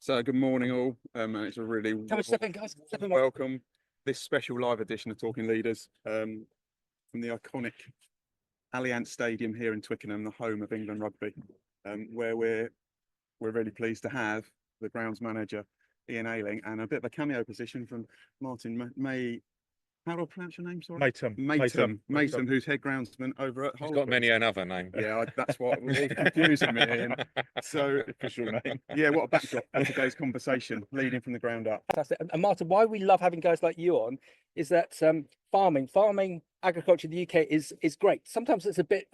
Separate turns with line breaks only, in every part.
So good morning all, and it's a really
Come on, step in, guys. Step in.
welcome this special live edition of Talking Leaders from the iconic Allianz Stadium here in Twickenham, the home of England rugby, where we're really pleased to have the grounds manager Ian Ayling and a bit of a cameo position from Martin May. How do I pronounce your name? Sorry, Matum, who's head groundsman over at Hull.
He's got many another name.
Yeah, that's what was all confusing me, Ian. So,
official name.
Yeah, what a backdrop for today's conversation, leading from the ground up.
Fantastic. And Martin, why we love having guys like you on is that farming, agriculture in the UK is great. Sometimes it's a bit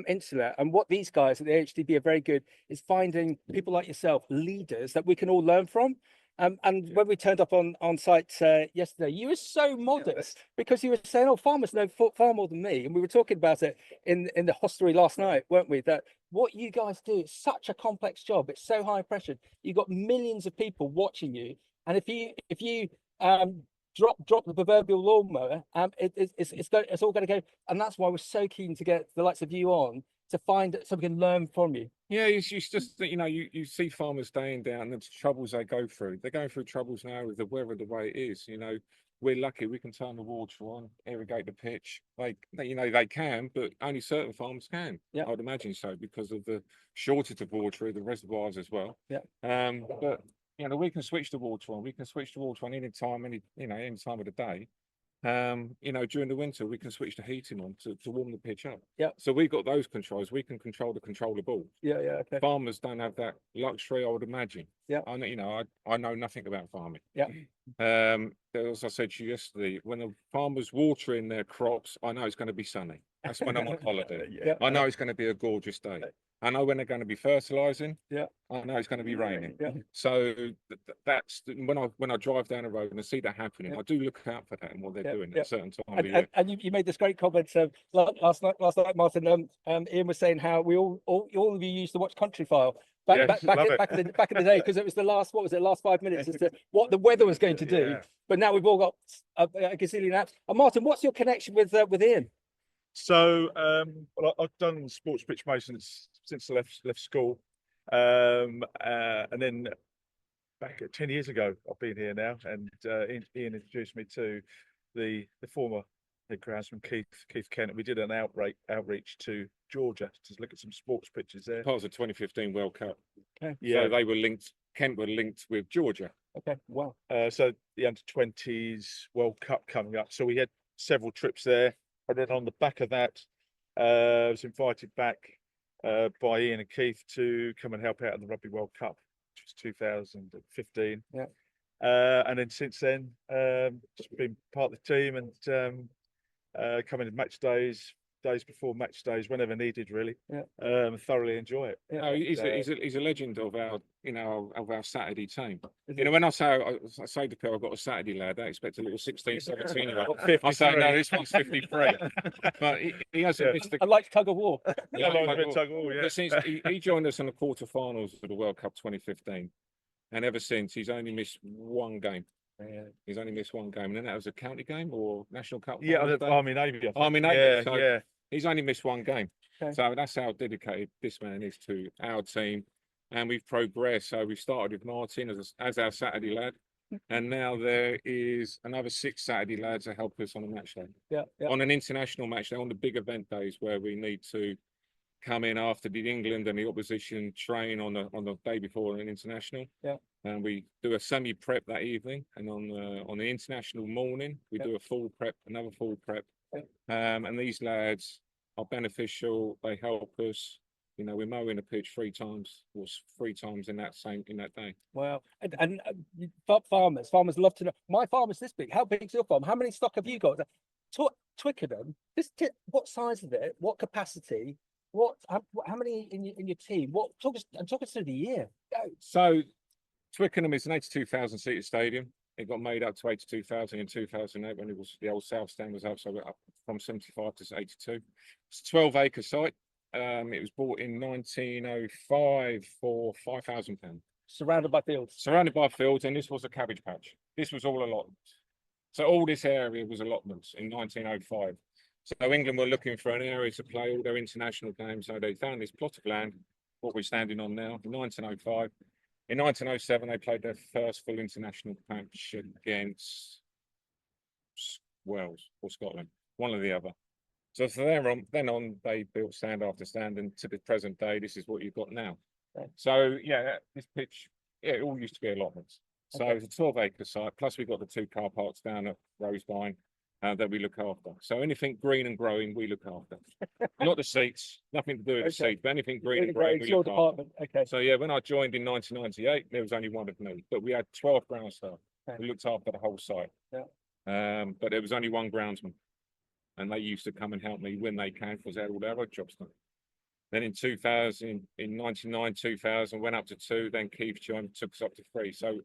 insular, and what these guys at the AHDB are very good is finding people like yourself, leaders that we can all learn from. And when we turned up on site yesterday, you were so modest because you were saying, "Oh, farmers know far more than me," and we were talking about it in the hostelry last night, weren't we? That what you guys do is such a complex job. It's so high pressure. You've got millions of people watching you, and if you drop the proverbial lawnmower, it's all going to go. And that's why we're so keen to get the likes of you on to find so we can learn from you.
Yeah, it's just that, you see farmers day in, day out, and the troubles they go through. They're going through troubles now with the weather the way it is. We're lucky we can turn the water on, irrigate the pitch. They can, but only certain farms can.
Yeah,
I'd imagine so, because of the shortage of water, the reservoirs as well.
Yeah.
But we can switch the water on. We can switch the water on any time of the day. During the winter, we can switch the heating on to warm the pitch up.
Yeah.
So we've got those controls. We can control the controllable.
Yeah. Okay.
Farmers don't have that luxury, I would imagine.
Yeah.
I know nothing about farming.
Yeah.
As I said to you yesterday, when the farmers watering their crops, I know it's going to be sunny. That's when I'm on holiday.
Yeah.
I know it's going to be a gorgeous day. I know when they're going to be fertilizing.
Yeah.
I know it's going to be raining.
Yeah.
So that's when I drive down the road and I see that happening, I do look out for that and what they're doing at a certain time of the year.
And you made this great comment last night, Martin. Ian was saying how we all of you used to watch Country File back in the day, because it was the last 5 minutes as to what the weather was going to do.
Yeah.
But now we've all got a gazillion apps. And Martin, what's your connection with Ian?
So I've done sports pitch maintenance since I left school, and then back 10 years ago I've been here now, and Ian introduced me to the former head groundsman Keith Kent. We did an outreach to Georgia to look at some sports pitches there.
Part of the 2015 World Cup.
Okay.
Yeah,
so they were linked. Kent were linked with Georgia.
Okay. Wow.
So the under-20s World Cup coming up. So we had several trips there. And then on the back of that, I was invited back by Ian and Keith to come and help out in the Rugby World Cup, which was 2015.
Yeah.
And then since then, just been part of the team and coming to match days before match days, whenever needed, really.
Yeah.
Thoroughly enjoy it.
Yeah. He's a legend of our Saturday team. When I say to people I've got a Saturday lad, they expect a little 16, 17-year-old. I say no, this one's 53. But he hasn't missed the.
I like tug of war.
Yeah, tug of war, yeah.
But since he joined us in the quarterfinals of the World Cup 2015, and ever since he's only missed one game. He's only missed one game, and then that was a county game or national cup.
Yeah, Army Navy.
Yeah. He's only missed one game.
Okay.
So that's how dedicated this man is to our team. And we've progressed. So we started with Martin as our Saturday lad. And now there is another 6 Saturday lads that help us on a match day.
Yeah.
On an international match day, on the big event days where we need to come in after the England and the opposition train on the day before an international.
Yeah.
And we do a semi-prep that evening. And on the international morning, we do a full prep, another full prep. And these lads are beneficial. They help us. We're mowing the pitch 3 times in that day.
Wow. And farmers love to know. My farm is this big. How big is your farm? How many stock have you got? Twickenham. What size is it? What capacity? How many in your team? Talk us through the year. Go.
So Twickenham is an 82,000 seater stadium. It got made up to 82,000 in 2008 when the old South Stand was up, so we're up from 75 to 82. It's a 12-acre site. It was bought in 1905 for £5,000.
Surrounded by fields.
And this was a cabbage patch. This was all allotments. So all this area was allotments in 1905. So England were looking for an area to play all their international games. So they found this plot of land, what we're standing on now, in 1905. In 1907, they played their first full international match against Wales or Scotland, one or the other. So from then on, they built stand after stand, and to the present day, this is what you've got now.
Okay.
So yeah, this pitch, yeah, it all used to be allotments. So
Okay.
it's a 12-acre site. Plus, we've got the 2 car parks down at Rosebine that we look after. So anything green and growing, we look after. Not the seats, nothing to do with the
Okay.
seats, but anything green and
Really
growing,
great.
we
It's your
look after.
department. Okay.
So yeah, when I joined in 1998, there was only one of me, but we had 12 ground staff
Okay.
who looked after the whole site.
Yeah.
But there was only one groundsman, and they used to come and help me when they came because they had all their other jobs done. Then in 2000, in 99, 2000, went up to 2. Then Keith joined, took us up to 3. So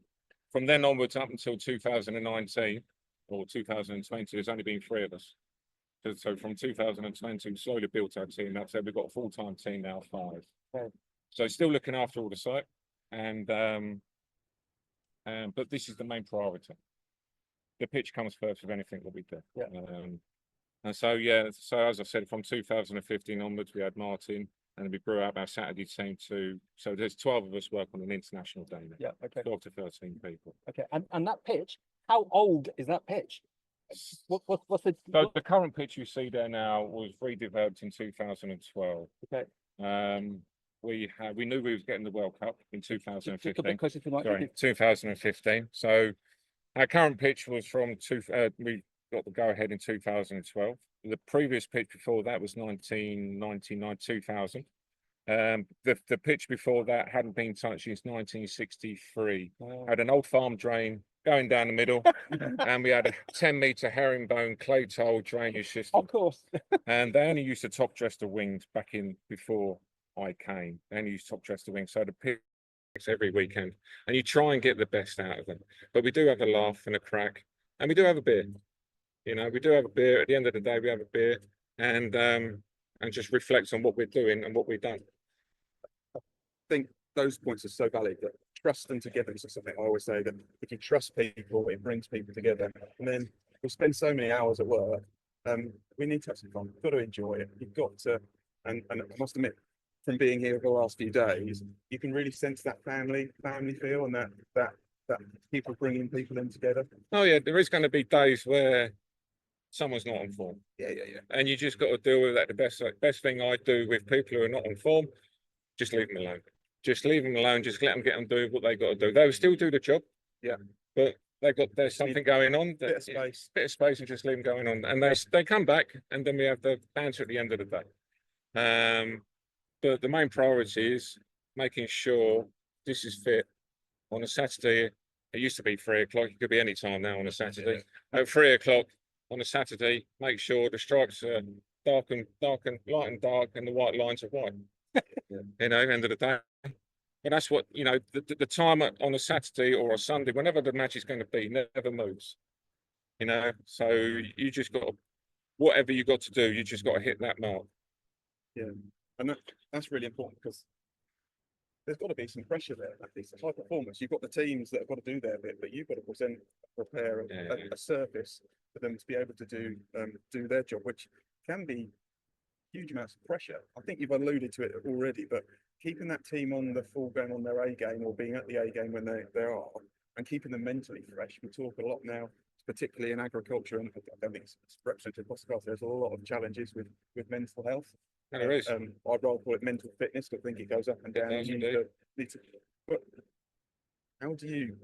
from then onwards, up until 2019 or 2020, there's only been 3 of us. So from 2020, we slowly built our team up. So we've got a full-time team now, 5.
Okay.
So still looking after all the site, and but this is the main priority. The pitch comes first with anything that we do.
Yeah.
And so yeah, so as I said, from 2015 onwards, we had Martin, and we grew out our Saturday team to. So there's 12 of us work on an international day now.
Yeah. Okay.
12 to 13 people.
Okay. And that pitch, how old is that pitch? What's the?
So the current pitch you see there now was redeveloped in 2012.
Okay.
We knew we was getting the World Cup in 2015.
Closer to the mic.
Sorry, 2015. So our current pitch was from we got the go ahead in 2012. The previous pitch before that was 1999, 2000. The pitch before that hadn't been touched since 1963.
Wow.
Had an old farm drain going down the middle, and we had a 10-meter herringbone clay tile drainage system.
Of course.
And they only used to top dress the wings back in before I came. They only used to top dress the wings. So the pitch every weekend, and you try and get the best out of them. But we do have a laugh and a crack, and we do have a beer. You know, we do have a beer. At the end of the day, we have a beer, and just reflect on what we're doing and what we've done.
I think those points are so valid, that trust and togetherness is something I always say, that if you trust people, it brings people together. And then we spend so many hours at work. We need to have some fun. You've got to enjoy it. You've got to, and I must admit, from being here over the last few days, you can really sense that family feel, and that people bringing people in together.
Oh yeah, there is going to be days where someone's not on form.
Yeah.
And you just got to deal with that. The best thing I do with people who are not on form, just leave them alone. Just leave them alone. Just let them get on do what they got to do. They will still do the job.
Yeah.
But there's something going on.
Bit of space.
Bit of space, and just leave them going on. And they come back, and then we have the banter at the end of the day. But the main priority is making sure this is fit. On a Saturday, it used to be 3 o'clock. It could be any time now on a Saturday. At 3 o'clock on a Saturday, make sure the stripes are light and dark, and the white lines are white. You know, end of the day. And that's what, you know, the time on a Saturday or a Sunday, whenever the match is going to be, never moves. You know, so you just got to, whatever you got to do, you just got to hit that mark.
Yeah, and that's really important, because there's got to be some pressure there. It's high performance. You've got the teams that have got to do their bit, but you've got to prepare a surface for them to be able to do their job, which can be huge amounts of pressure. I think you've alluded to it already, but keeping that team on the full game, on their A game, or being at the A game when they are, and keeping them mentally fresh. We talk a lot now, particularly in agriculture, and I don't think it's represented across the class. There's a lot of challenges with mental health.
And there is.
I'd rather call it mental fitness, because I think it goes up and down.
It does
You
indeed.
need to, but how do you,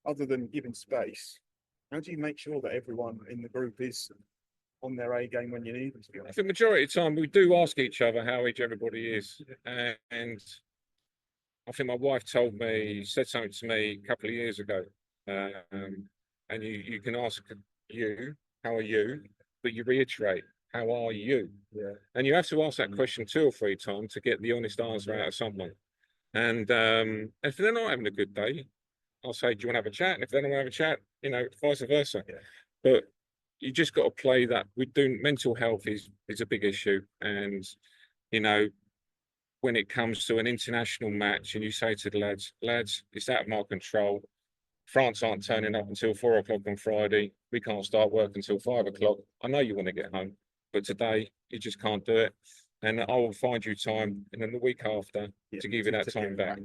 other than giving space, how do you make sure that everyone in the group is on their A game when you need them to be
I
honest?
think majority of the time we do ask each other how everybody is, and I think my wife said something to me a couple of years ago, and you can ask you, how are you, but you reiterate, how are you?
Yeah.
And you have to ask that question 2 or 3 times to get the honest answer out of someone. And if they're not having a good day, I'll say, do you want to have a chat? And if they don't want to have a chat, you know, vice versa.
Yeah.
But you just got to play that. Mental health is a big issue. And, you know, when it comes to an international match and you say to the lads, it's out of my control. France aren't turning up until 4 o'clock on Friday. We can't start work until 5 o'clock. I know you want to get home, but today you just can't do it. And I will find you time, and then the week after, to give you that time back.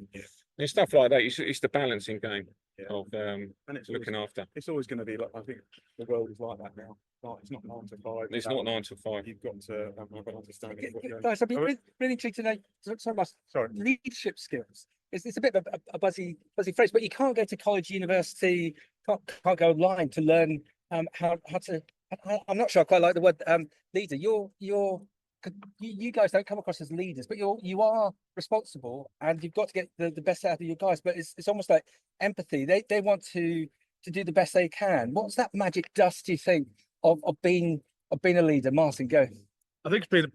And stuff like that. It's the balancing game
Yeah.
of
And it's
looking after.
it's always going to be like, I think the world is like that now. Like, it's not 9 to 5.
It's not 9 to 5.
You've got to have an understanding of what you're
Guys, I'd be
Oh,
really intrigued to know. Sorry, Russ,
Sorry.
leadership skills. It's a bit of a buzzy phrase, but you can't go to college, university, can't go online to learn how to. I'm not sure I quite like the word leader. You guys don't come across as leaders, but you are responsible, and you've got to get the best out of your guys. But it's almost like empathy. They want to do the best they can. What's that magic dust, do you think, of being a leader? Martin, go.
I think it's been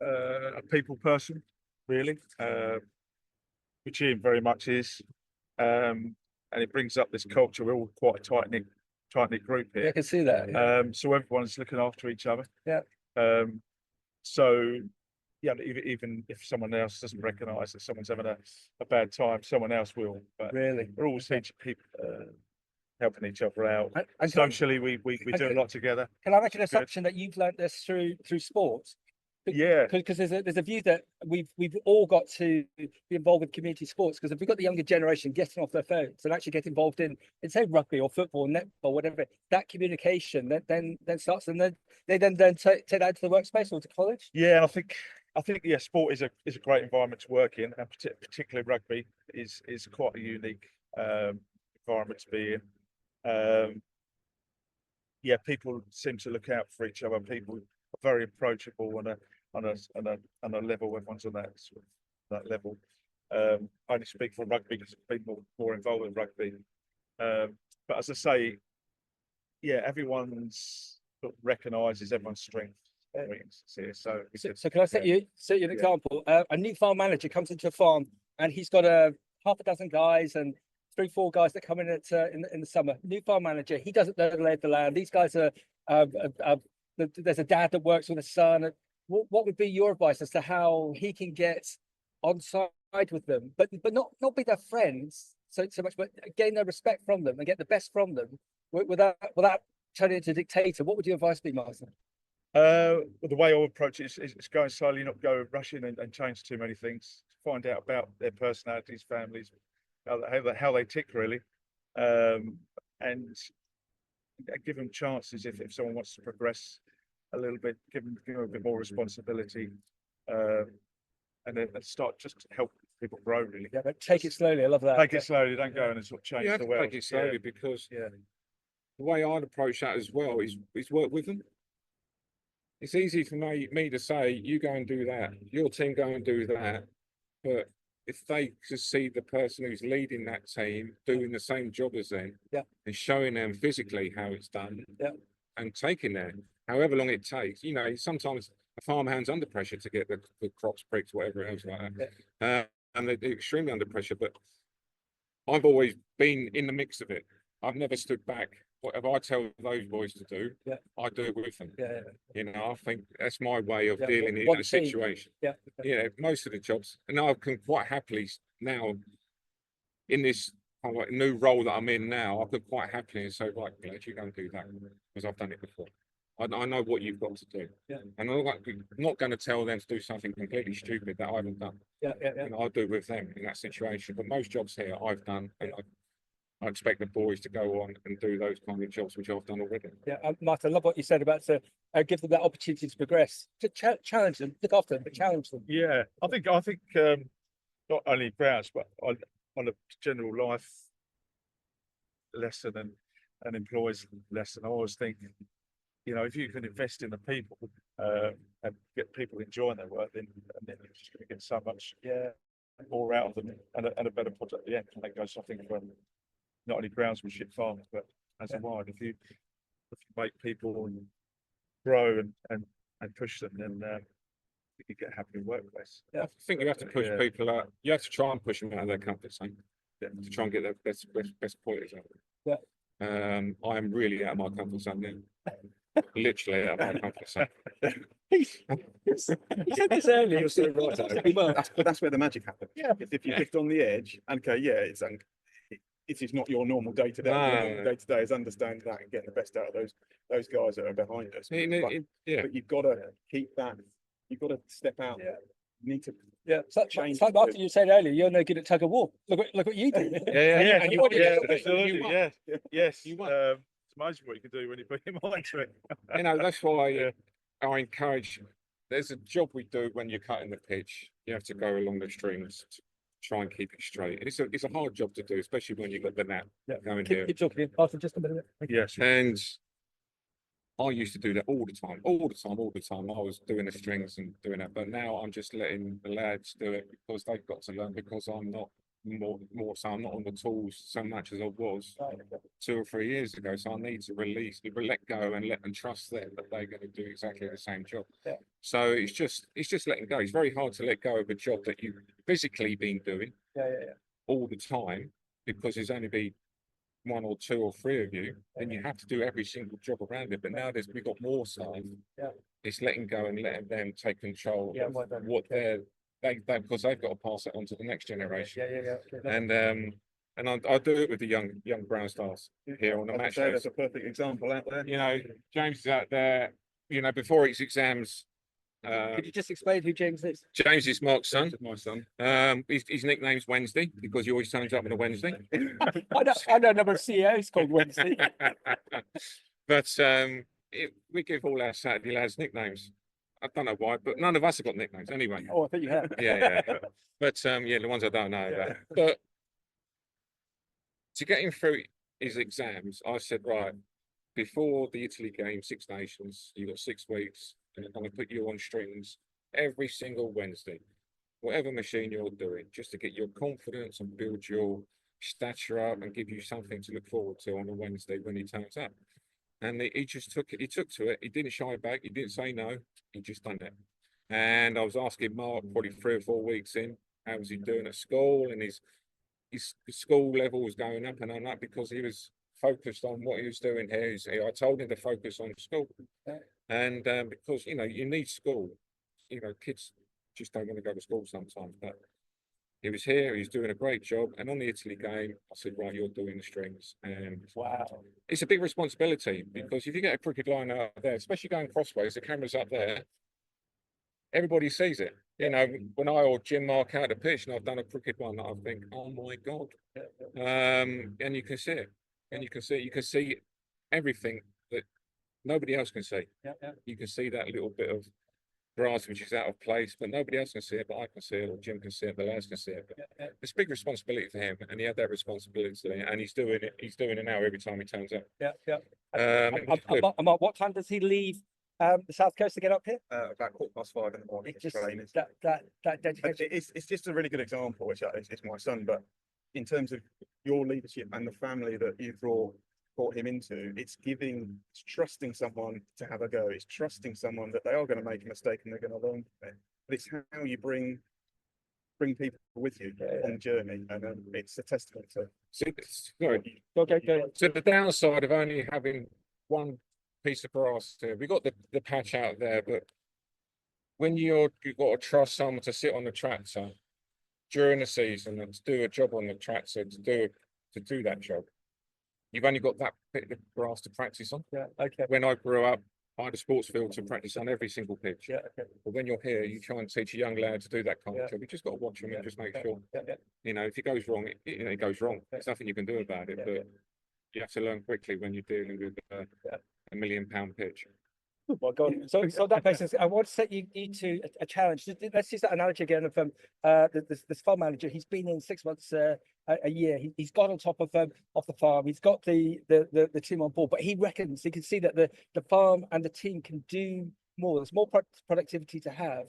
a people person, really, which Ian very much is, and it brings up this culture. We're all quite a tight knit group
Yeah, I
here,
can see that. Yeah.
so everyone's looking after each other.
Yeah.
So yeah, even if someone else doesn't recognise that someone's having a bad time, someone else will. But
Really.
we're always people helping each other out.
And
Socially, we do a lot together.
can I make an assumption that you've learned this through sports?
Yeah.
Because there's a view that we've all got to be involved with community sports, because if we've got the younger generation getting off their phones and actually get involved in say rugby or football, netball, whatever, that communication then starts, and then they then take that to the workspace or to college.
Yeah, and I think yeah, sport is a great environment to work in, and particularly rugby is quite a unique environment to be in. Yeah, people seem to look out for each other. People are very approachable on a level. Everyone's on that level. I only speak for rugby because I've been more involved with rugby. But as I say, yeah, everyone's sort of recognises everyone's strength. Here. So
can I set you an example? A new farm manager comes into a farm, and he's got half a dozen guys and 3-4 guys that come in in the summer. New farm manager, he doesn't know the lay of the land. These guys are there's a dad that works with a son. What would be your advice as to how he can get on side with them, but not be their friends so much, but gain their respect from them and get the best from them without turning into a dictator? What would your advice be, Martin?
The way I approach it is going slowly, not go rushing and change too many things. Find out about their personalities, families, how they tick really, and give them chances if someone wants to progress a little bit. Give them a bit more responsibility, and then start just to help people grow really.
Yeah, but take it slowly. I love that.
Take it slowly. Don't go in and sort of change
You have
the
to
world.
take it slowly because
Yeah.
the way I'd approach that as well is work with them. It's easy for me to say, you go and do that, your team go and do that, but if they just see the person who's leading that team doing the same job as them,
Yeah.
and showing them physically how it's done,
Yeah.
and taking them, however long it takes, sometimes a farmhand's under pressure to get the crops pricked, whatever else like that, and they're extremely under pressure. But I've always been in the mix of it. I've never stood back. Whatever I tell those boys to do,
Yeah.
I do it with them.
Yeah.
I think that's my way of
Yeah,
dealing in
one
a
team.
situation.
Yeah.
Most of the jobs, and I can quite happily now, in this kind of like new role that I'm in now, I could quite happily say, right, let you go and do that, because I've done it before. I know what you've got to do.
Yeah.
And I'm not going to tell them to do something completely stupid that I haven't done.
Yeah.
I'll do it with them in that situation. But most jobs here I've done, and I expect the boys to go on and do those kind of jobs which I've done already.
Yeah, Martin, I love what you said about to give them that opportunity to progress, to challenge them, look after them, but challenge them.
Yeah, I think not only grounds, but on a general life lesson and employees lesson, I always think, if you can invest in the people and get people enjoying their work, then you're just going to get so much more out of them and a better product at the end. And that goes, I think, from not only groundsmanship farmers, but as a wide. If you make people grow and push them, then you get a happy workplace.
I think you have to push people out. You have to try and push them out of their comfort zone to try and get their best qualities out.
Yeah.
I am really out of my comfort zone now. Literally out of my comfort zone.
You said this earlier.
You're so right.
Well,
That's where the magic happens.
Yeah.
If you're just on the edge, okay, it is not your normal day to day.
No.
Day to day is understand that and getting the best out of those guys that are behind us. But you've got to keep that. You've got to step out.
Yeah.
You need to
Yeah, so,
Change
so after you said earlier, you're no good at tug of war. Look what you do.
Yeah,
and you won yesterday.
absolutely.
You won.
Yeah, yes.
You won.
It's amazing what you can do when you put your mind to it.
You know, that's why
Yeah.
I encourage. There's a job we do when you're cutting the pitch. You have to go along the strings to try and keep it straight. And it's a hard job to do, especially when you've got the nap going here.
Keep talking. After just a minute.
Yes.
And I used to do that all the time. I was doing the strings and doing that, but now I'm just letting the lads do it because they've got to learn. Because I'm not more so I'm not on the tools so much as I was 2 or 3 years ago. So I need to let go and let them trust that they're going to do exactly the same job.
Yeah.
So it's just letting go. It's very hard to let go of a job that you've physically been doing all the time, because there's only be 1 or 2 or 3 of you, then you have to do every single job around it. But now we've got more staff. It's letting go and letting them take control of what because they've got to pass it on to the next generation. And I do it with the young brown stars here on the match days.
That's a perfect example out there.
You know, James is out there. You know, before his exams.
Could you just explain who James is?
James is Mark's son.
My son.
His nickname's Wednesday because he always turns up on a Wednesday.
I know a number of CEOs called Wednesday.
But we give all our Saturday lads nicknames. I don't know why, but none of us have got nicknames anyway.
Oh, I think you have.
Yeah. But the ones I don't know about. But to get him through his exams, I said, right, before the Italy game, 6 Nations, you've got 6 weeks, and I'm going to put you on strings every single Wednesday, whatever machine you're doing, just to get your confidence and build your stature up and give you something to look forward to on a Wednesday when he turns up. And he just took it. He took to it. He didn't shy back. He didn't say no. He just done it. And I was asking Mark probably 3 or 4 weeks in, how was he doing at school? And his school level was going up and up because he was focused on what he was doing here. I told him to focus on school. And because, you need school. Kids just don't want to go to school sometimes. But he was here, he's doing a great job. And on the Italy game, I said, right, you're doing the strings. And
Wow.
it's a big responsibility because if you get a crooked line out there, especially going crossways, the camera's up there, everybody sees it. When I or Jim mark out the pitch and I've done a crooked one, I think, oh my God. And you can see it. And you can see everything that nobody else can see. You can see that little bit of grass which is out of place, but nobody else can see it, but I can see it, or Jim can see it, the lads can see it. But it's a big responsibility for him, and he had that responsibility, and he's doing it. He's doing it now every time he turns up.
What time does he leave the South Coast to get up here?
About 5:15 in the morning.
It's just
training.
that dedication.
It's just a really good example, which it's my son, but in terms of your leadership and the family that you brought him into, it's trusting someone to have a go. It's trusting someone that they are going to make a mistake and they're going to learn from it. But it's how you bring people with you on the journey, and it's a testament to.
Go.
So the downside of only having one piece of grass here, we got the patch out there, but when you've got to trust someone to sit on the tractor during the season and to do a job on the tractor to do that job, you've only got that bit of grass to practice on. When I grew up, I had a sports field to practice on every single pitch. But when you're here, you try and teach a young lad to do that kind of job. You just got to watch them and just make sure. If it goes wrong, it goes wrong. There's nothing you can do about it. But you have to learn quickly when you're dealing with a £1 million pitch.
Oh my God! So that basis, I want to set you to a challenge. Let's use that analogy again of this farm manager. He's been in 6 months, a year. He's got on top of the farm. He's got the team on board, but he reckons he can see that the farm and the team can do more. There's more productivity to have.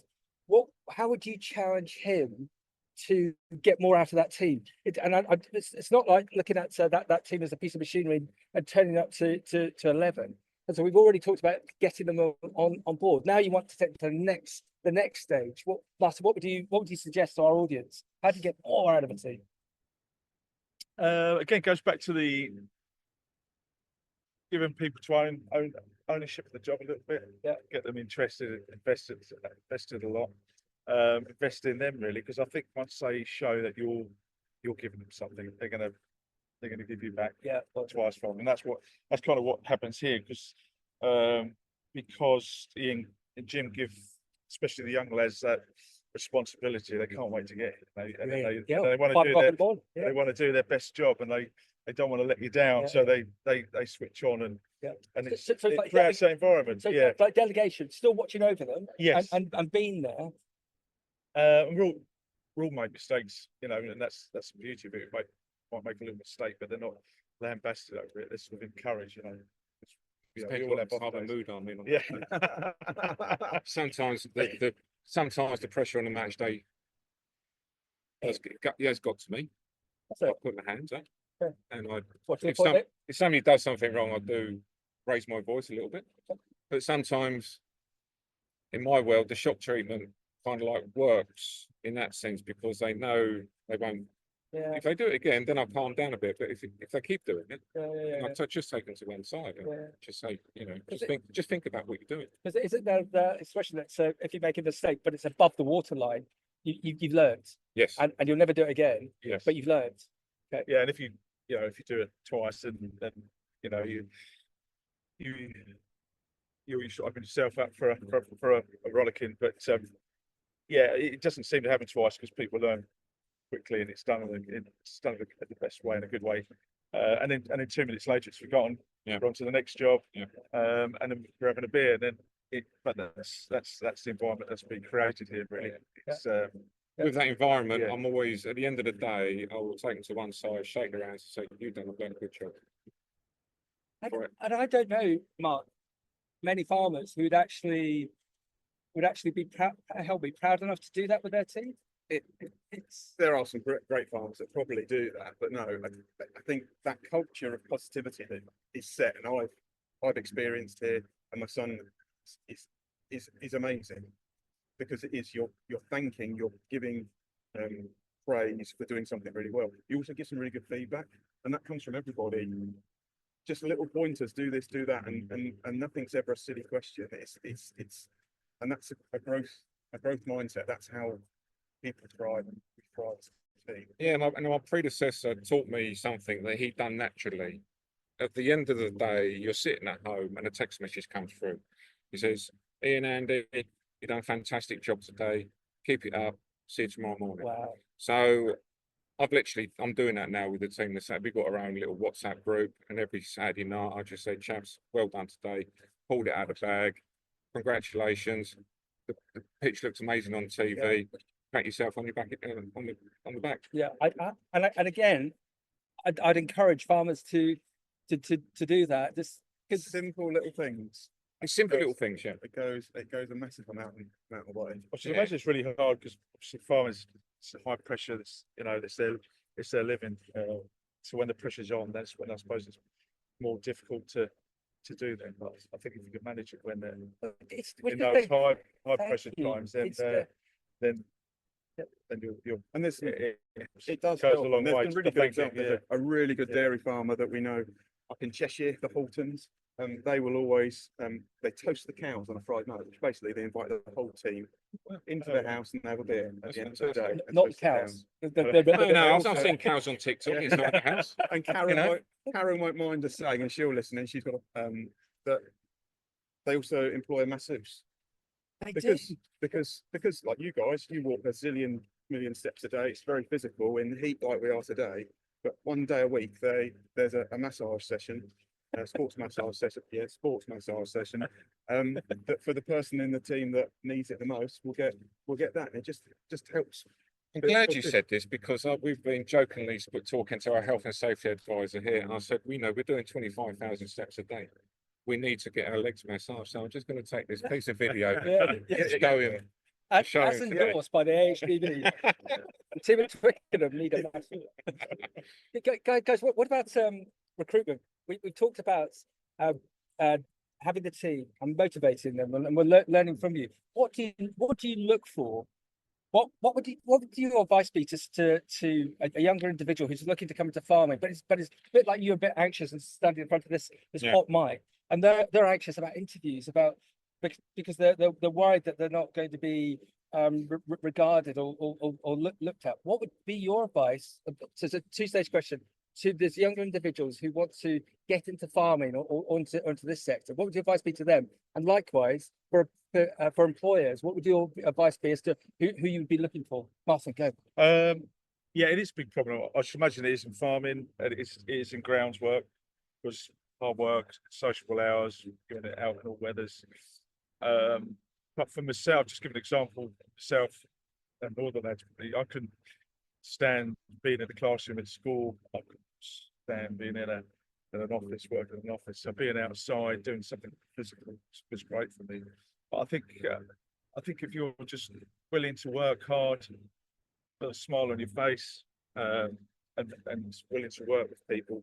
How would you challenge him to get more out of that team? It's not like looking at that team as a piece of machinery and turning it up to 11. And so we've already talked about getting them on board. Now you want to take them to the next stage. What would you suggest to our audience? How do you get more out of a team?
Again, goes back to the giving people to own ownership of the job a little bit. Get them interested, invested a lot. Invest in them really, because I think once they show that you're giving them something, they're gonna give you back twice from, and that's kind of what happens here, because Ian and Jim give, especially the young lads, that responsibility. They can't wait to get it.
Really? Yeah.
They want
5
to do
o'clock
their,
in the morning. Yeah.
they want to do their best job, and they don't want to let you down.
Yeah.
So they switch on, and
Yeah.
and
So it's
it
like
creates that environment.
So
Yeah.
it's like delegation, still watching over them,
Yes.
and being there.
We'll make mistakes, you know, and that's the beauty of it. Might make a little mistake, but they're not lambasted over it. They're sort of encouraged, you know. You know, we
Depends
all
what
have
type
off
of
days.
mood I'm in.
Yeah.
Sometimes sometimes the pressure on the match day has got to me.
So,
I put my hands up,
Yeah.
and
what's the
if
point
if somebody does something wrong, I do raise my voice a little bit. But sometimes, in my world, the shock treatment kind of like works in that sense, because they know they won't.
Yeah.
If they do it again, then I'll calm down a bit. But if they keep doing it,
Yeah.
I'll just take them to one side and
Yeah.
just say, you know,
Is it-
just think about what you're doing.
Because is it the expression that, so if you make a mistake, but it's above the waterline, you've learned,
Yes.
and you'll never do it again,
Yes.
but you've learned.
Yeah, and if you do it twice, and then you know you sort of open yourself up for a rollicking. But yeah, it doesn't seem to happen twice, because people learn quickly, and it's done in the best way, in a good way. And then 2 minutes later, it's forgotten.
Yeah.
We're on to the next job.
Yeah.
And then we're having a beer, and then but that's the environment that's been created here, really. It's
With that environment,
Yeah.
I'm always, at the end of the day, I will take them to one side, shake their hands, and say, "You've done a good job." For it.
And I don't know, Mark, many farmers who would actually be proud enough to do that with their team.
There are some great farmers that probably do that, but no, I think that culture of positivity that is set, and I've experienced here, and my son is amazing, because it is you're thanking, you're giving praise for doing something really well. You also get some really good feedback, and that comes from everybody. Just little pointers, do this, do that, and nothing's ever a silly question. It's and that's a growth mindset. That's how people thrive, and we thrive as a team.
Yeah, my predecessor taught me something that he'd done naturally. At the end of the day, you're sitting at home and a text message comes through. He says, "Ian, Andy, you've done a fantastic job today. Keep it up. See you tomorrow morning."
Wow.
So I'm doing that now with the team. We've got our own little WhatsApp group, and every Saturday night I just say, "Chaps, well done today. Pulled it out of the bag. Congratulations. The pitch looks amazing on TV. Pat yourself on your back, on the back."
Yeah, and again, I'd encourage farmers to do that. Just because
Simple little things.
It's simple little things, yeah.
It goes a massive amount of way.
I should imagine it's really hard, because obviously farmers, it's high pressure. It's their living. So when the pressure's on, that's when I suppose it's more difficult to do that. But I think if you can manage it when they're
it's
in those high pressure
Thank you.
times, then
It's the-
then
Yep.
then you'll
And there's
it
does
goes
help.
a long
And there's
way.
been really
to
good
thank
examples.
you,
There's a really good
Yeah.
dairy farmer that we know up in Cheshire, the Haltons. They will always they toast the cows on a Friday night, which basically they invite the whole team into their house and have a beer at the end of the day. and
not
toast the
cows.
No, I've
also-
seen cows on TikTok inside the house.
And Karen won't mind us saying, and she'll listen, and she's got that they also employ a masseuse.
They do.
Because like you guys, you walk a zillion million steps a day. It's very physical in the heat like we are today. But one day a week, there's a massage session, a sports massage session. Yeah, sports massage session. That for the person in the team that needs it the most, will get that. And it just helps.
I'm glad you said this, because we've been jokingly talking to our health and safety advisor here, and I said, we know we're doing 25,000 steps a day. We need to get our legs massaged. So I'm just going to take this piece of video.
Yeah.
It's going.
As
showing-
endorsed by the AHDB. The team at Twickenham need a massive. Guys, what about recruitment? We talked about having the team and motivating them, and we're learning from you. What do you look for? What would your advice be to a younger individual who's looking to come into farming, but it's a bit like you, a bit anxious and standing in front of this hot mic, and they're anxious about interviews, because they're worried that they're not going to be regarded or looked at. What would be your advice? So it's a two-stage question. to these younger individuals who want to get into farming or onto this sector? What would your advice be to them? And likewise, for employers, what would your advice be as to who you would be looking for? Martin, go.
Yeah, it is a big problem. I should imagine it is in farming, and it is in grounds work, because hard work, sociable hours, doing it out in all weathers. But for myself, just give an example, myself and Northern lads, I couldn't stand being in the classroom at school. I couldn't stand being in an office, working in an office. So being outside, doing something physical was great for me. But I think if you're just willing to work hard, put a smile on your face, and willing to work with people,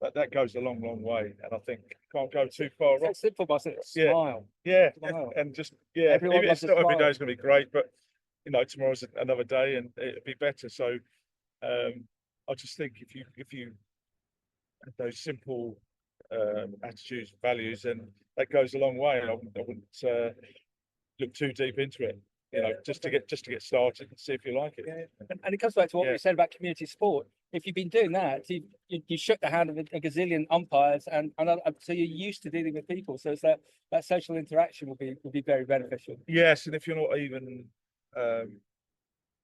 that goes a long, long way. And I think you can't go too far wrong.
It's simple, Martin.
Yeah.
Smile.
Yeah,
Smile.
and just
Everyone
even
loves
it's
a
not every
smile.
day is going to be great, but tomorrow's another day, and it'll be better. So, I just think if you have those simple attitudes, values, and that goes a long way. And I wouldn't look too deep into it. Just to get started and see if you like it.
Yeah. And it comes back to what we said about community sport. If you've been doing that, you shook the hand of a gazillion umpires, and so you're used to dealing with people. So it's that social interaction will be very beneficial.
Yes, and if you're not even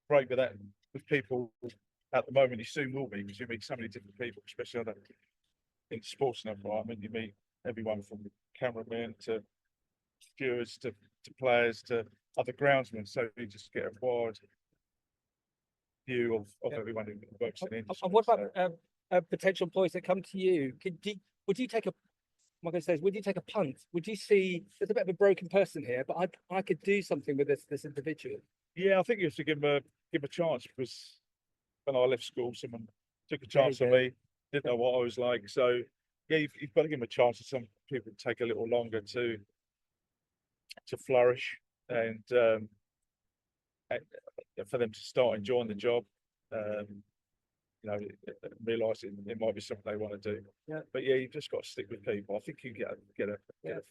great with that with people at the moment, you soon will be, because you meet so many different people, especially in the sports environment. You meet everyone from cameramen to stewards to players to other groundsmen, so you just get a wide view of everyone who works in the industry.
And what about potential employees that come to you? Would you take a punt? Would you see there's a bit of a broken person here, but I could do something with this individual?
Yeah, I think you have to give a chance, because when I left school, someone took a chance on me, didn't know what I was like. So yeah, you've got to give them a chance. And some people take a little longer to flourish, and for them to start enjoying the job, realizing it might be something they want to do.
Yeah.
But yeah, you've just got to stick with people. I think you get a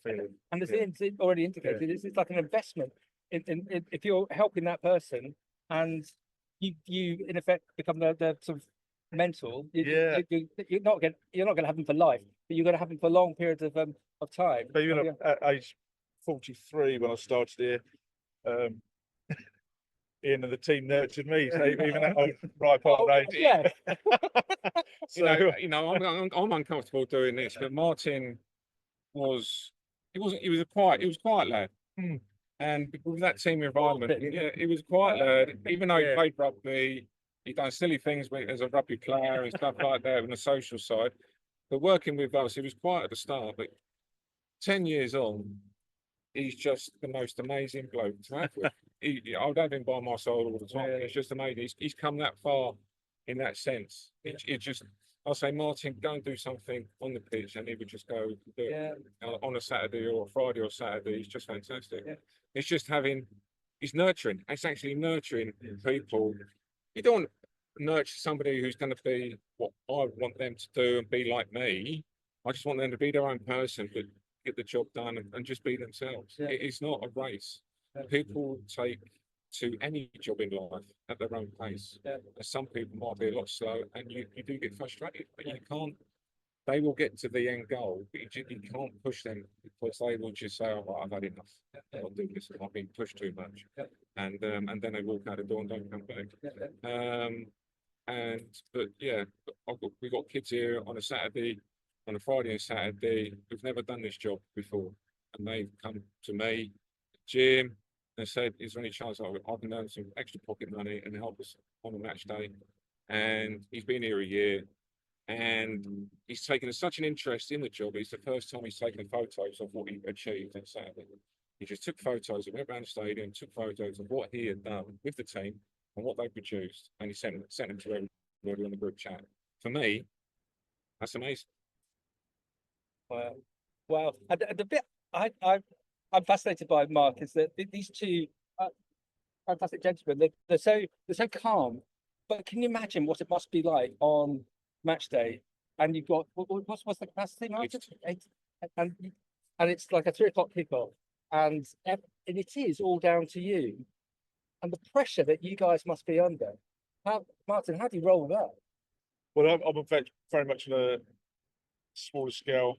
feeling.
And as Ian already indicated, it's like an investment in if you're helping that person, and you in effect become the sort of mentor. You're not going to have them for life, but you're going to have them for long periods of time.
But at age 43, when I started here, Ian and the team nurtured me, so even at a ripe old age.
Yeah.
So I'm uncomfortable doing this, but Martin was a quiet lad. And with that team environment, he was a quiet lad. Even though he played rugby, he done silly things as a rugby player and stuff like that on the social side. But working with us, he was quiet at the start, but 10 years on, he's just the most amazing bloke to have with. I'd have him by my side all the time. It's just amazing. He's come that far in that sense. I'll say, Martin, go and do something on the pitch, and he would just go do it on a Saturday or a Friday or Saturday. He's just fantastic. Yeah. It's just he's nurturing. It's actually nurturing people. You don't nurture somebody who's going to be what I want them to do and be like me. I just want them to be their own person, but get the job done and just be themselves. Yeah. It's not a race. People take to any job in life at their own pace. Yeah. Some people might be a lot slow, and you do get frustrated, but you can't. They will get to the end goal, but you can't push them, because they will just say, "Oh, I've had enough. I'll do this. I've been pushed too much," and then they walk out the door and don't come back. We've got kids here on a Saturday, on a Friday and Saturday who've never done this job before, and they've come to me, Jim, and said, "Is there any chance I can earn some extra pocket money and help us on a match day?" And he's been here a year, and he's taken such an interest in the job. It's the first time he's taken photos of what he achieved on Saturday. He just took photos and went around the stadium, took photos of what he had done with the team and what they produced, and he sent them to everybody on the group chat. For me, that's amazing.
Wow. And the bit I'm fascinated by, Mark, is that these two fantastic gentlemen, they're so calm. But can you imagine what it must be like on match day? And you've got what's the capacity, Mark? And it's like a 3 o'clock kickoff, and it is all down to you, and the pressure that you guys must be under. Martin, how do you roll with that?
Well, I'm very much on a smaller scale.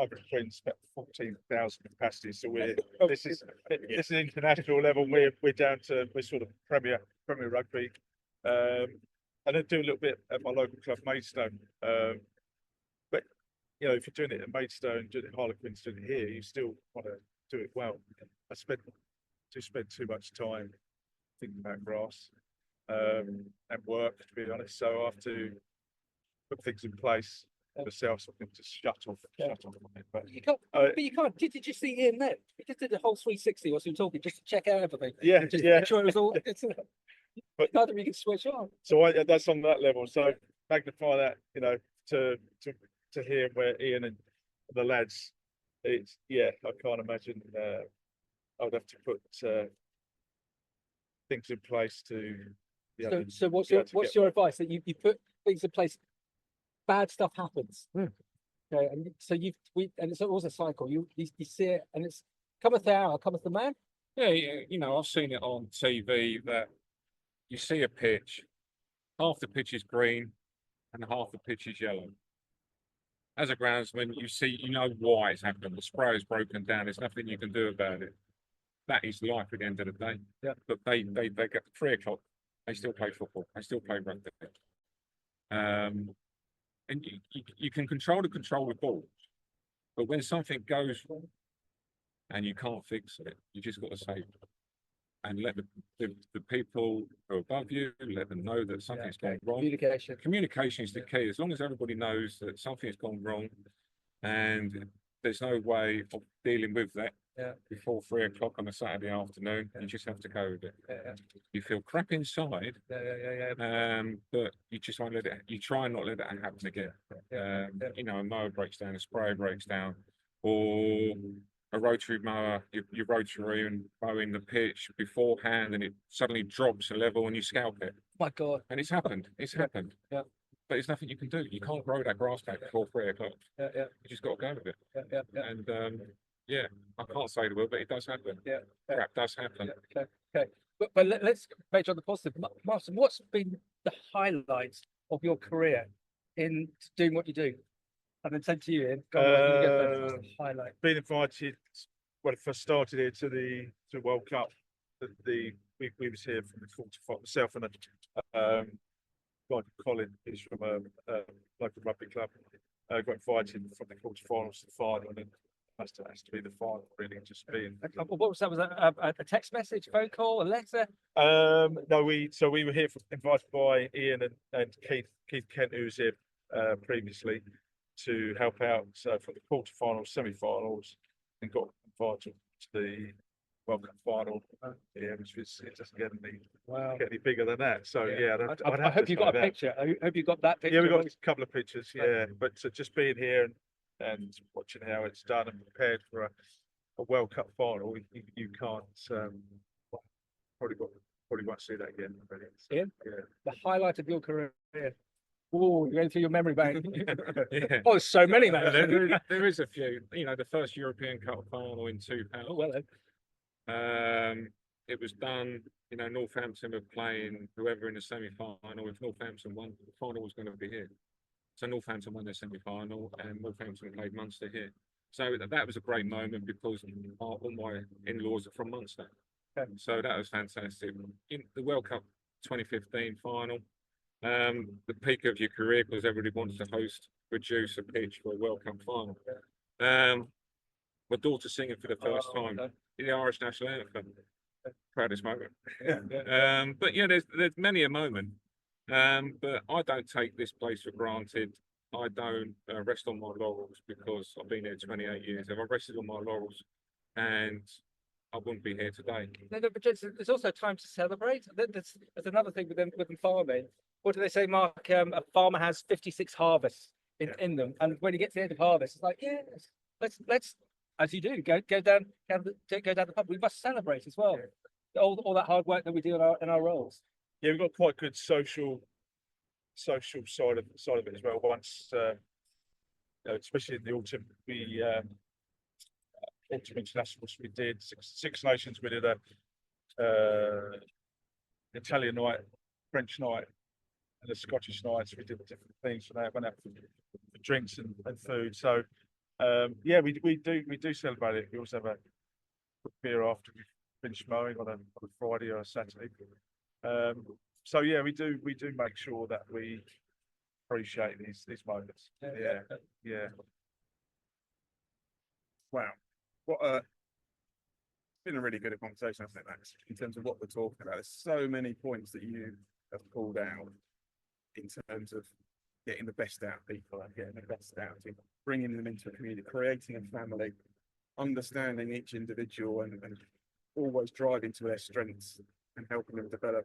I've trained about 14,000 capacity, so this is international level. We're down to sort of Premier Rugby, and then do a little bit at my local club Maidstone. But you know, if you're doing it at Maidstone, doing it at Harlequins, doing it here, you still want to do it well. I spend too much time thinking about grass and work, to be honest. So I have to put things in place myself, something to shut off. But
You can't. But you can't. Did you see Ian then? He just did the whole 360 whilst we were talking, just to check out everything.
yeah,
Just
yeah.
make sure it was all.
But
Neither you can switch on.
so that's on that level. So magnify that, you know, to hear where Ian and the lads. It's I can't imagine. I would have to put things in place to.
So what's your advice? That you put things in place, bad stuff happens. Okay, and so and it's always a cycle. You see it, and it's cometh the hour, cometh the man.
Yeah, you know, I've seen it on TV that you see a pitch, half the pitch is green and half the pitch is yellow. As a groundsman, you know why it's happened. The spray is broken down. There's nothing you can do about it. That is life at the end of the day.
Yeah.
But they get 3 o'clock. They still play football. They still play rugby. And you can control the ball, but when something goes wrong and you can't fix it, you just got to say, and let the people who are above you, let them know that something's gone wrong.
Communication.
Communication is the key. As long as everybody knows that something has gone wrong, and there's no way of dealing with that before 3 o'clock on a Saturday afternoon, you just have to go with it. You feel crap inside, but you just won't let it. You try and not let it happen again. You know, a mower breaks down, a sprayer breaks down, or a rotary mower, you rotary and mowing the pitch beforehand, and it suddenly drops a level, and you scalp it.
My God.
And it's happened. It's happened.
Yeah.
But there's nothing you can do. You can't grow that grass back before 3 o'clock.
Yeah.
You just got to go with it.
Yeah.
And I can't say the word, but it does happen.
Yeah.
Crap does happen.
Okay. But let's page on the positive. Martin, what's been the highlights of your career in doing what you do? And then send to you, Ian. Go on, you get the highlight.
Being invited when I first started here to the World Cup. We was here from the quarterfinal. Myself and a guy Colin, who's from a local rugby club. Got invited from the quarterfinals to the final, and it has to be the final. Really, just being.
What was that? Was that a text message, phone call, a letter?
No, we were here invited by Ian and Keith Kent, who was here previously, to help out from the quarterfinals, semi-finals, and got invited to the World Cup final. Which was, it doesn't get any bigger than that. So
I hope you got a picture. I hope you got that picture.
Yeah, we got a couple of pictures. Yeah, but just being here and watching how it's done and prepared for a World Cup final, you can't probably won't see that again. Really. So,
Ian?
Yeah.
The highlight of your career. Oh, you're going through your memory bank.
Yeah.
Oh, there's so many, man.
There is a few. You know, the first European Cup final in 2000.
Oh, well,
it was done. You know, Northampton were playing whoever in the semi-final. If Northampton won, the final was going to be here. So Northampton won their semi-final, and Northampton played Munster here. So that was a great moment because all my in-laws are from Munster. So that was fantastic. In the World Cup 2015 final, the peak of your career because everybody wants to produce a pitch for a World Cup final. My daughter singing for the first time the Irish national anthem. Proudest moment. But yeah, there's many a moment. But I don't take this place for granted. I don't rest on my laurels because I've been here 28 years. If I rested on my laurels, and I wouldn't be here today.
No, but there's also time to celebrate. There's another thing with them farming. What do they say, Mark? A farmer has 56 harvests in them, and when you get to the end of harvest, it's like, let's as you do, go down the pub. We must celebrate as well. All that hard work that we do in our roles.
Yeah, we've got quite good social side of it as well. Once, especially in the autumn, we autumn internationals we did Six Nations. We did a Italian night, French night, and the Scottish nights, we did different things for that, went out for drinks and food. So yeah, we do celebrate it. We also have a quick beer after we finish mowing on a Friday or a Saturday. So yeah, we do make sure that we appreciate these moments. Yeah.
Wow, what been a really good conversation, hasn't it, Max? In terms of what we're talking about, there's so many points that you have pulled out in terms of getting the best out of people and getting the best out of people, bringing them into a community, creating a family, understanding each individual and always driving to their strengths and helping them develop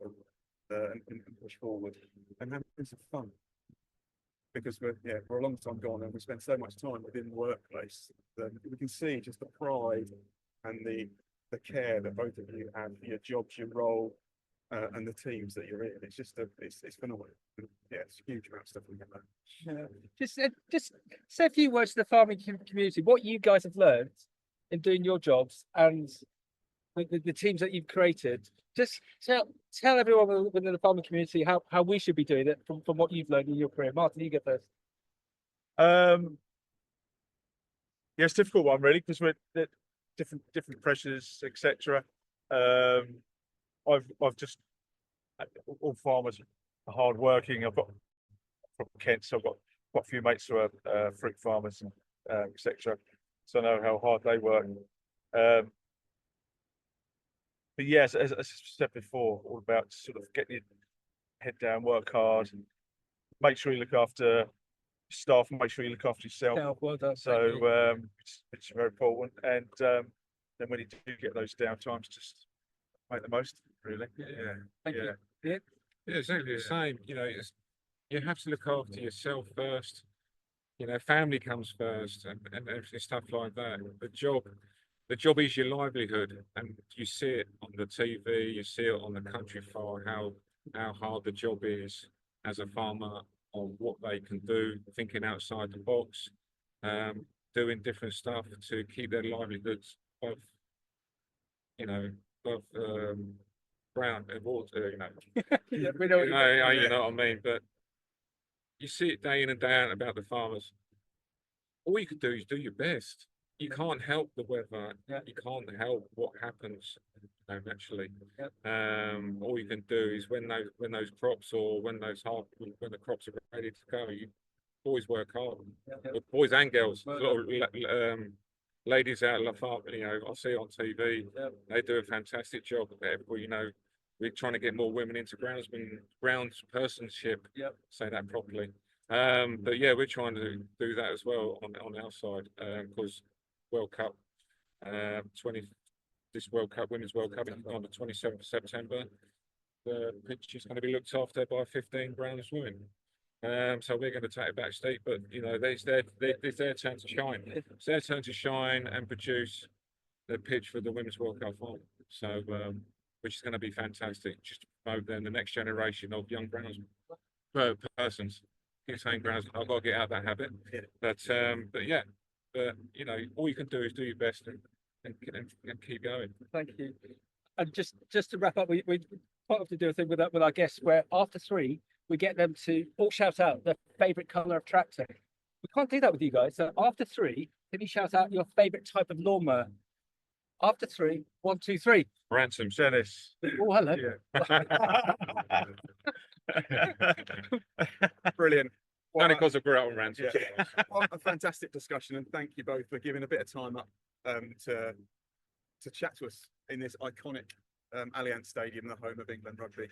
and push forward and having some fun. Because we're a long time gone and we spend so much time within the workplace that we can see just the pride and the care that both of you have for your jobs, your role, and the teams that you're in. It's just it's phenomenal. Yeah, it's a huge amount of stuff we get there.
Just say a few words to the farming community. What you guys have learned in doing your jobs and the teams that you've created. Just tell everyone within the farming community how we should be doing it from what you've learned in your career. Martin, you go first.
Yeah, it's a difficult one really because we're different pressures, etc. I've just all farmers are hard working. I've got from Kent, so I've got quite a few mates who are fruit farmers and etc. So I know how hard they work. But yes, as I said before, all about sort of getting your head down, work hard, and make sure you look after staff, and make sure you look after yourself.
Yeah, well done.
So it's very important. And then when you do get those downtimes, just make the most. Really,
Thank you.
Yeah, exactly the same. You know, you have to look after yourself first. You know, family comes first, and everything stuff like that. The job is your livelihood, and you see it on the TV, you see it on the country farm, how hard the job is as a farmer, on what they can do, thinking outside the box, doing different stuff to keep their livelihoods above ground and water.
Yeah, we know what
You know what I mean. But you see it day in and day out about the farmers. All you can do is do your best. You can't help the weather. You can't help what happens naturally. All you can do is when those crops or when the crops are ready to go, you always work hard. Boys and girls. A lot of ladies out of the farm, I see it on TV. They do a fantastic job. We're trying to get more women into groundspersonship. Say that properly. But yeah, we're trying to do that as well on our side because World Cup, this World Cup, Women's World Cup on the 27th of September. The pitch is going to be looked after by 15 groundswomen. So we're going to take it backstage, but it's their turn to shine. It's their turn to shine and produce the pitch for the Women's World Cup final. So, which is going to be fantastic. Just to promote then the next generation of young persons. Keep saying groundsmen. I've got to get out of that habit. But yeah. But all you can do is do your best and keep going.
Thank you. And just to wrap up, we quite often do a thing with our guests where after 3 we get them to all shout out their favourite colour of tractor. We can't do that with you guys. So after 3, can you shout out your favourite type of lawnmower? After 3, 1, 2, 3.
Ransom.
Dennis.
Oh, hello.
Brilliant.
Only because I grew up on Ransom.
What a fantastic discussion, and thank you both for giving a bit of time up to chat to us in this iconic Allianz Stadium, the home of England rugby.